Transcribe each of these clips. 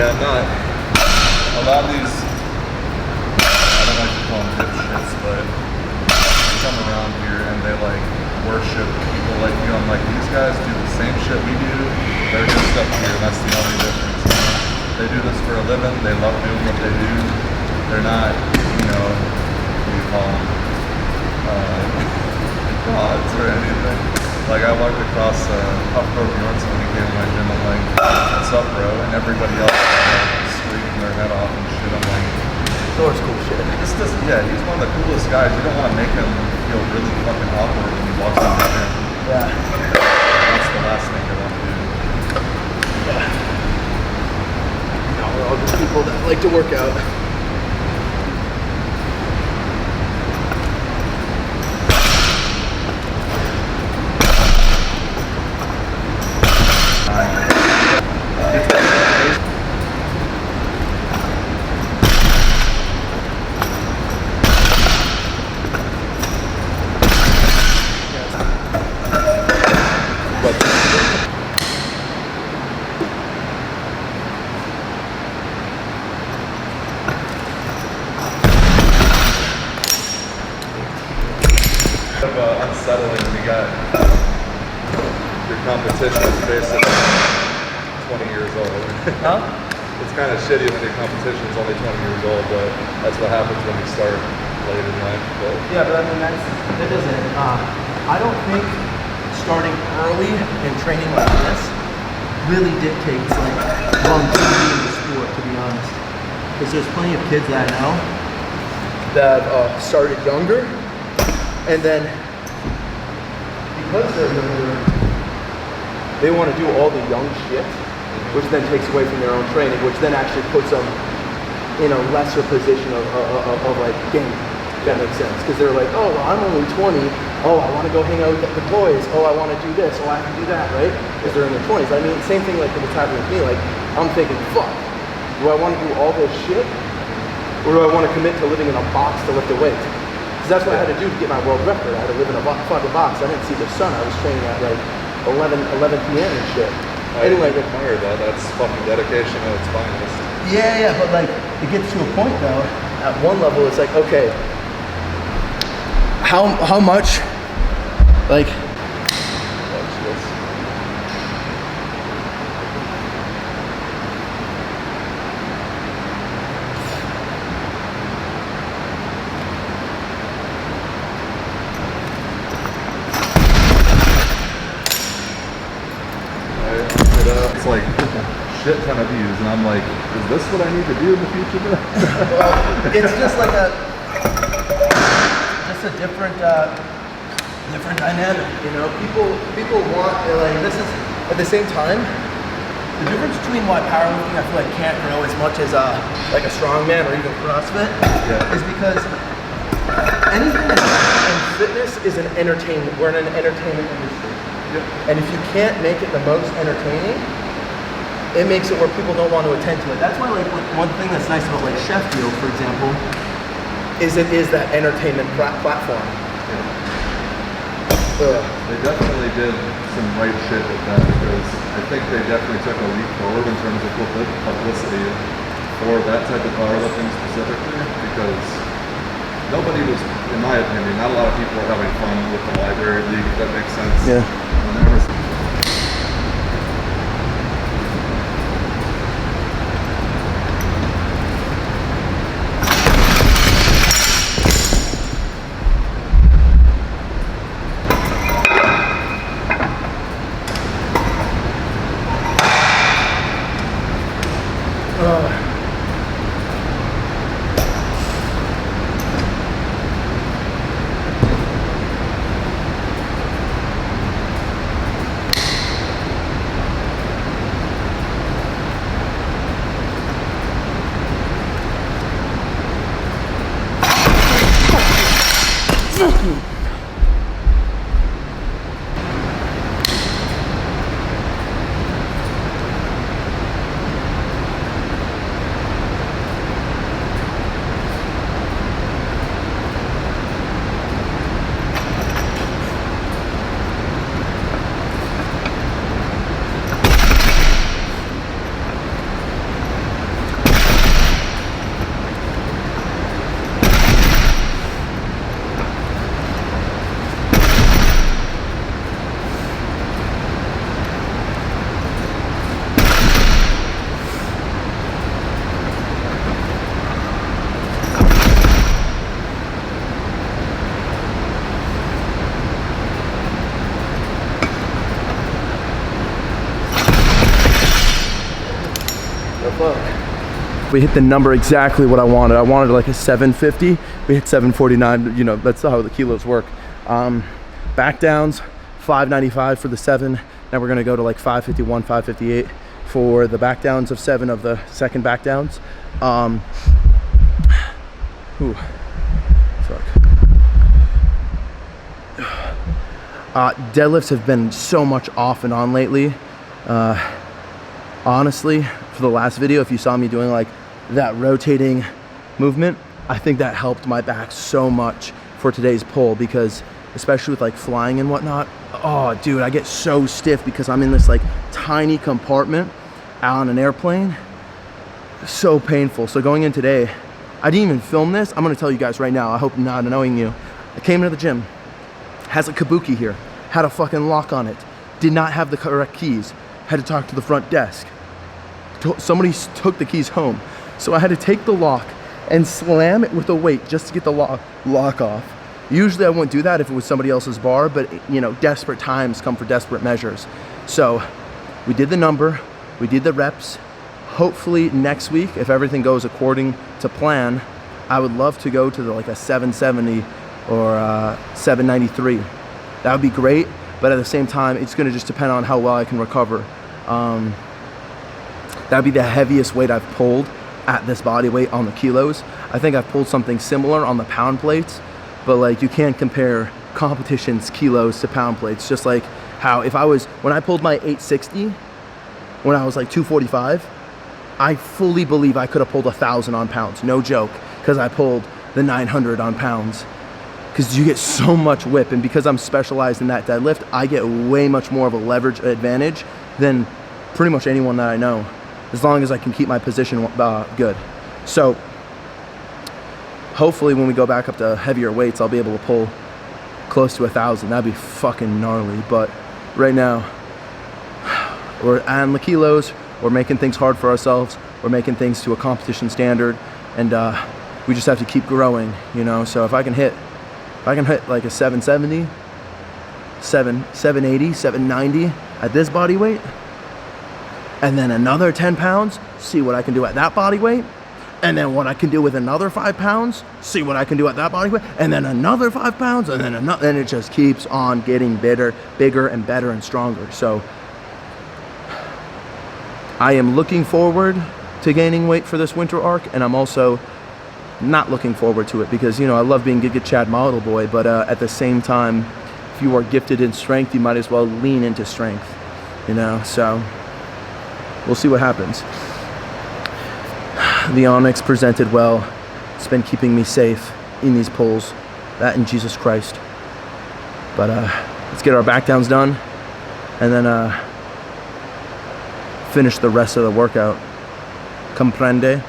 Yeah, not a lot of these, I don't like to call them dipshits, but they come around here and they like worship people like you. I'm like, these guys do the same shit we do. They're just up here, and that's the only difference. You know? They do this for a living. They love doing what they do. They're not, you know, what do you call them, gods or anything. Like I walked across Puff Pro Bjornsson when he came to my gym. I'm like, what's up, bro? And everybody else is like screaming their head off and shit. I'm like, Thor's cool shit. this doesn't, yeah, he's one of the coolest guys. You don't want to make him feel really fucking awkward when he walks in the gym. Yeah. That's the last thing I want to do. Yeah. No, we're all just people that like to work out. Unsettling when you got your competition is basically 20 years old. Huh? It's kind of shitty when your competition is only 20 years old, but that's what happens when you start late in life. But Yeah, but I mean, that doesn't, I don't think starting early and training like this really dictates like longevity in the sport, to be honest. Because there's plenty of kids that I know that started younger, and then because they're younger, they want to do all the young shit, which then takes away from their own training, which then actually puts them in a lesser position of like game. If that makes sense. Because they're like, oh, well, I'm only 20. Oh, I want to go hang out with the boys. Oh, I want to do this. Oh, I have to do that, right? Because they're in their 20s. I mean, same thing like what's happening with me. Like, I'm thinking, fuck, do I want to do all this shit? Or do I want to commit to living in a box to lift a weight? That's what I had to do to get my world record. I had to live in a fucking box. I didn't see the sun. I was training at like 11 p.m. and shit. Anyway, I admire that. That's fucking dedication at its finest. Yeah, but like it gets to a point though. At one level, it's like, okay, how much, like. Watch this. It's like shit ton of views, and I'm like, is this what I need to do in the future? Well, it's just like a different dynamic, you know. People want like this is at the same time. The difference between why powerlifting I feel like can't grow as much as like a strongman or even CrossFit is because anything in fitness is an entertainment. We're in an entertainment industry. And if you can't make it the most entertaining, it makes it where people don't want to attend to it. That's why, like, one thing that's nice about like Sheffield, for example, is it is that entertainment platform. They definitely did some right shit with that, because I think they definitely took a leap forward in terms of publicity for that type of powerlifting specifically, because nobody was, in my opinion, not a lot of people were having fun with the library league, if that makes sense. Yeah. Fuck. We hit the number exactly what I wanted. I wanted like a 750. We hit 749. You know, that's how the kilos work. Back downs, 595 for the 7. Now we're gonna go to like 551, 558 for the back downs of 7 of the second back downs. Ooh, fuck. Deadlifts have been so much off and on lately. Honestly, for the last video, if you saw me doing like that rotating movement, I think that helped my back so much for today's pull, because especially with like flying and whatnot, oh dude, I get so stiff because I'm in this like tiny compartment on an airplane. So painful. So going in today, I didn't even film this. I'm gonna tell you guys right now, I hope I'm not annoying you. I came into the gym, has a kabuki here, had a fucking lock on it, did not have the correct keys, had to talk to the front desk. Somebody took the keys home. So I had to take the lock and slam it with a weight just to get the lock off. Usually I wouldn't do that if it was somebody else's bar, but you know, desperate times come for desperate measures. So we did the number, we did the reps. Hopefully next week, if everything goes according to plan, I would love to go to like a 770 or 793. That would be great, but at the same time, it's gonna just depend on how well I can recover. That'd be the heaviest weight I've pulled at this body weight on the kilos. I think I've pulled something similar on the pound plates, but like you can't compare competition's kilos to pound plates. Just like how when I pulled my 860, when I was like 245, I fully believe I could have pulled 1,000 on pounds, no joke, because I pulled the 900 on pounds. Because you get so much whip, and because I'm specialized in that deadlift, I get way much more of a leverage advantage than pretty much anyone that I know, as long as I can keep my position good. So hopefully when we go back up to heavier weights, I'll be able to pull close to 1,000. That'd be fucking gnarly. But right now, we're on the kilos, we're making things hard for ourselves, we're making things to a competition standard, and we just have to keep growing, you know. So if I can hit like a 770, 780, 790 at this body weight, and then another 10 pounds, see what I can do at that body weight, and then what I can do with another 5 pounds, see what I can do at that body weight, and then another 5 pounds, and then another, and it just keeps on getting bigger and better and stronger. So I am looking forward to gaining weight for this winter arc, and I'm also not looking forward to it because, you know, I love being Giga Chad model boy, but at the same time, if you are gifted in strength, you might as well lean into strength, you know. So we'll see what happens. The Onyx presented well. It's been keeping me safe in these pulls, that and Jesus Christ. But let's get our back downs done, and then finish the rest of the workout. Comprende?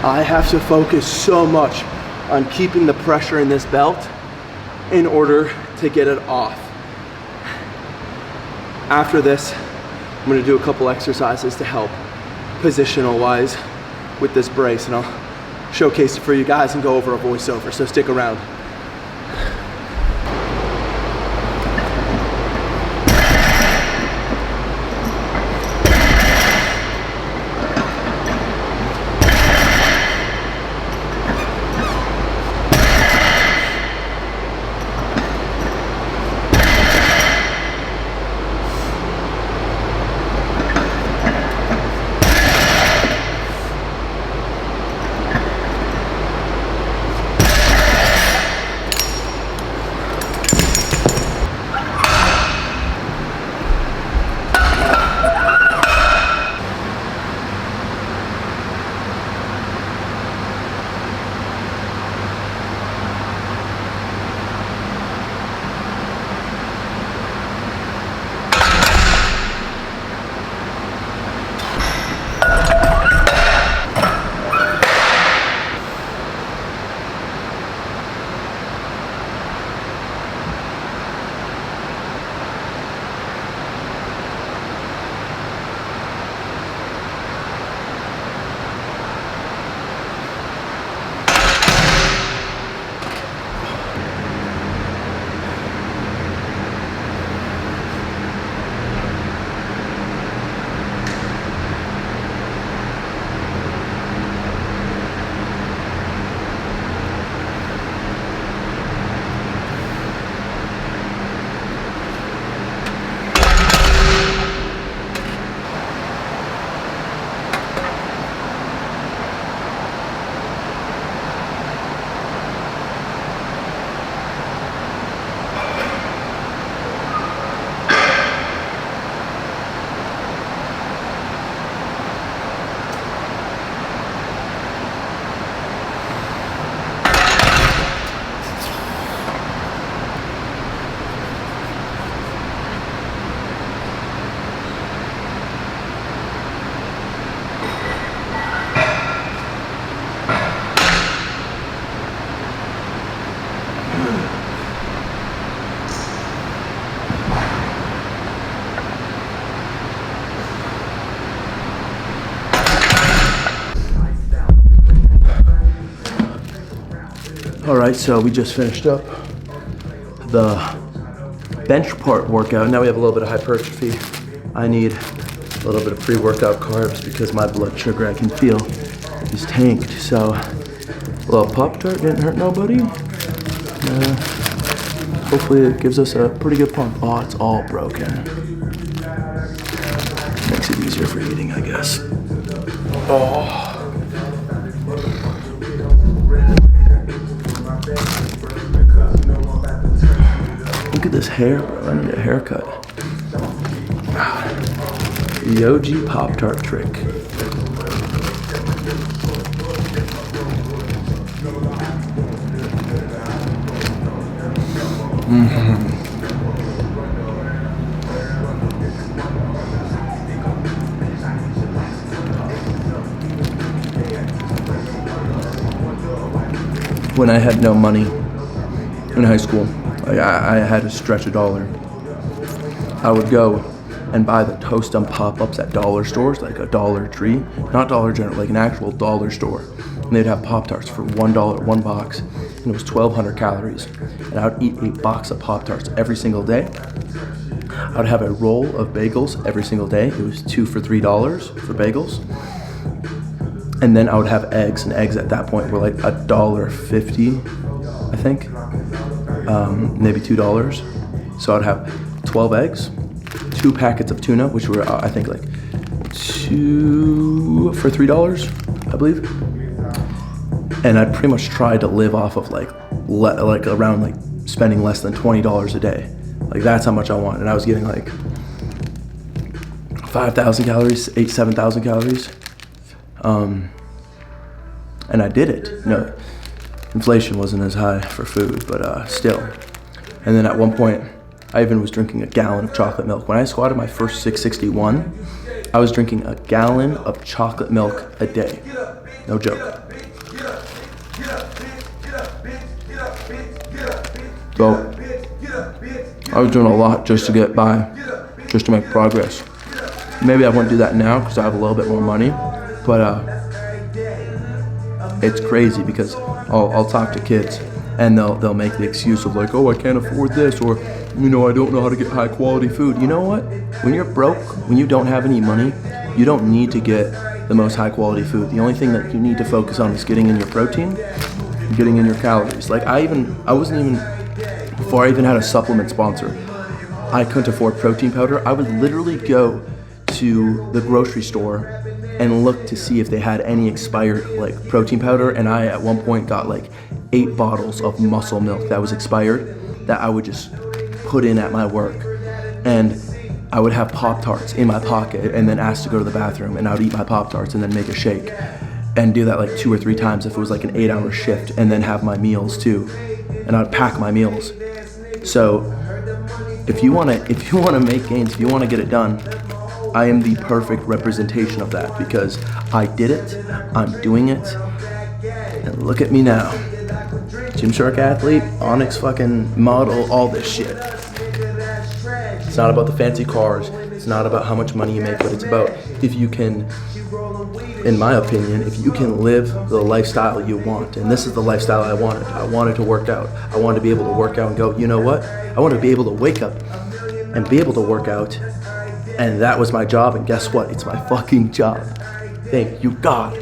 I have to focus so much on keeping the pressure in this belt in order to get it off. After this, I'm gonna do a couple exercises to help positional wise with this brace, and I'll showcase it for you guys and go over a voiceover, so stick around. All right, so we just finished up the bench part workout. Now we have a little bit of hypertrophy. I need a little bit of pre-workout carbs because my blood sugar, I can feel, is tanked. So a little Pop-Tart didn't hurt nobody. Hopefully it gives us a pretty good pump. Oh, it's all broken. Makes it easier for eating, I guess. Oh. Look at this hair, bro. I need a haircut. The OG Pop-Tart trick. When I had no money in high school, I had to stretch $1. I would go and buy the Toast and Pop-Ups at dollar stores, like a Dollar Tree, not Dollar General, like an actual dollar store. And they'd have Pop-Tarts for $1, one box, and it was 1,200 calories. And I would eat a box of Pop-Tarts every single day. I would have a roll of bagels every single day. It was 2 for $3 for bagels. And then I would have eggs, and eggs at that point were like $1.50, I think, maybe $2. So I'd have 12 eggs, 2 packets of tuna, which were I think like 2 for $3, I believe. And I'd pretty much try to live off of like around like spending less than $20 a day. Like that's how much I wanted. And I was getting like 5,000 calories, 7,000 calories. And I did it. No, inflation wasn't as high for food, but still. And then at one point, I even was drinking a gallon of chocolate milk. When I squatted my first 661, I was drinking a gallon of chocolate milk a day. No joke. So, I was doing a lot just to get by, just to make progress. Maybe I wouldn't do that now because I have a little bit more money, but it's crazy because I'll talk to kids and they'll make the excuse of like, oh, I can't afford this, or you know, I don't know how to get high quality food. You know what? When you're broke, when you don't have any money, you don't need to get the most high quality food. The only thing that you need to focus on is getting in your protein, getting in your calories. Like before I even had a supplement sponsor, I couldn't afford protein powder. I would literally go to the grocery store and look to see if they had any expired like protein powder, and I at one point got like 8 bottles of muscle milk that was expired that I would just put in at my work, and I would have Pop-Tarts in my pocket and then ask to go to the bathroom, and I would eat my Pop-Tarts and then make a shake and do that like 2 or 3 times if it was like an 8-hour shift, and then have my meals too, and I'd pack my meals. So if you want to make gains, if you want to get it done, I am the perfect representation of that because I did it, I'm doing it, and look at me now. Gymshark athlete, Onyx fucking model, all this shit. It's not about the fancy cars, it's not about how much money you make, but it's about if you can, in my opinion, if you can live the lifestyle you want. And this is the lifestyle I wanted. I wanted to work out. I wanted to be able to work out and go, you know what? I want to be able to wake up and be able to work out. And that was my job, and guess what? It's my fucking job. Thank you, God.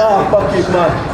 Oh, fuck you, come on.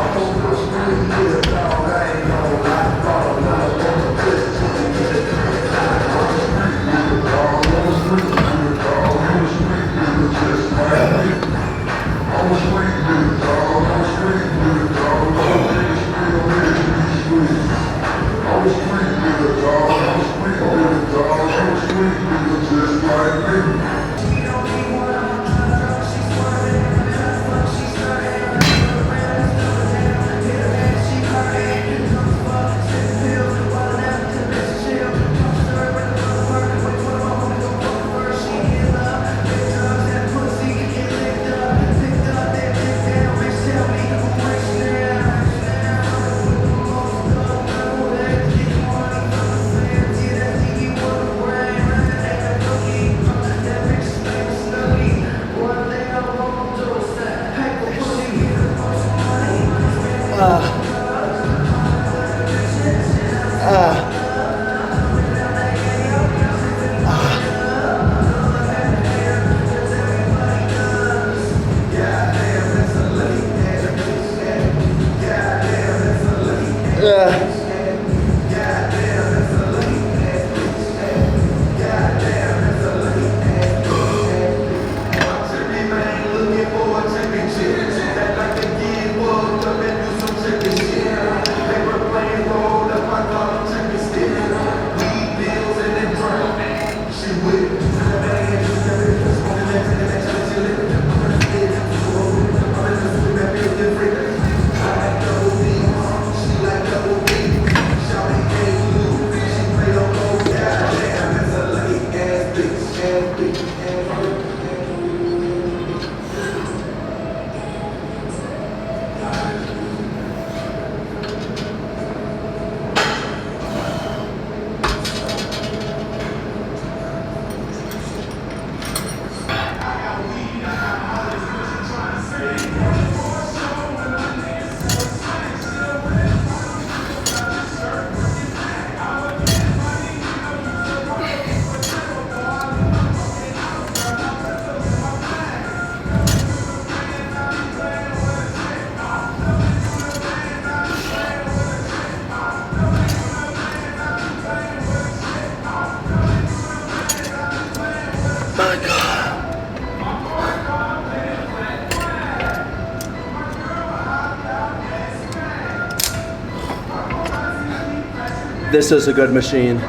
This is a good machine.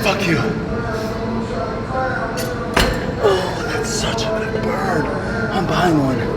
Fuck you. Oh, that's such a good bird. I'm buying one.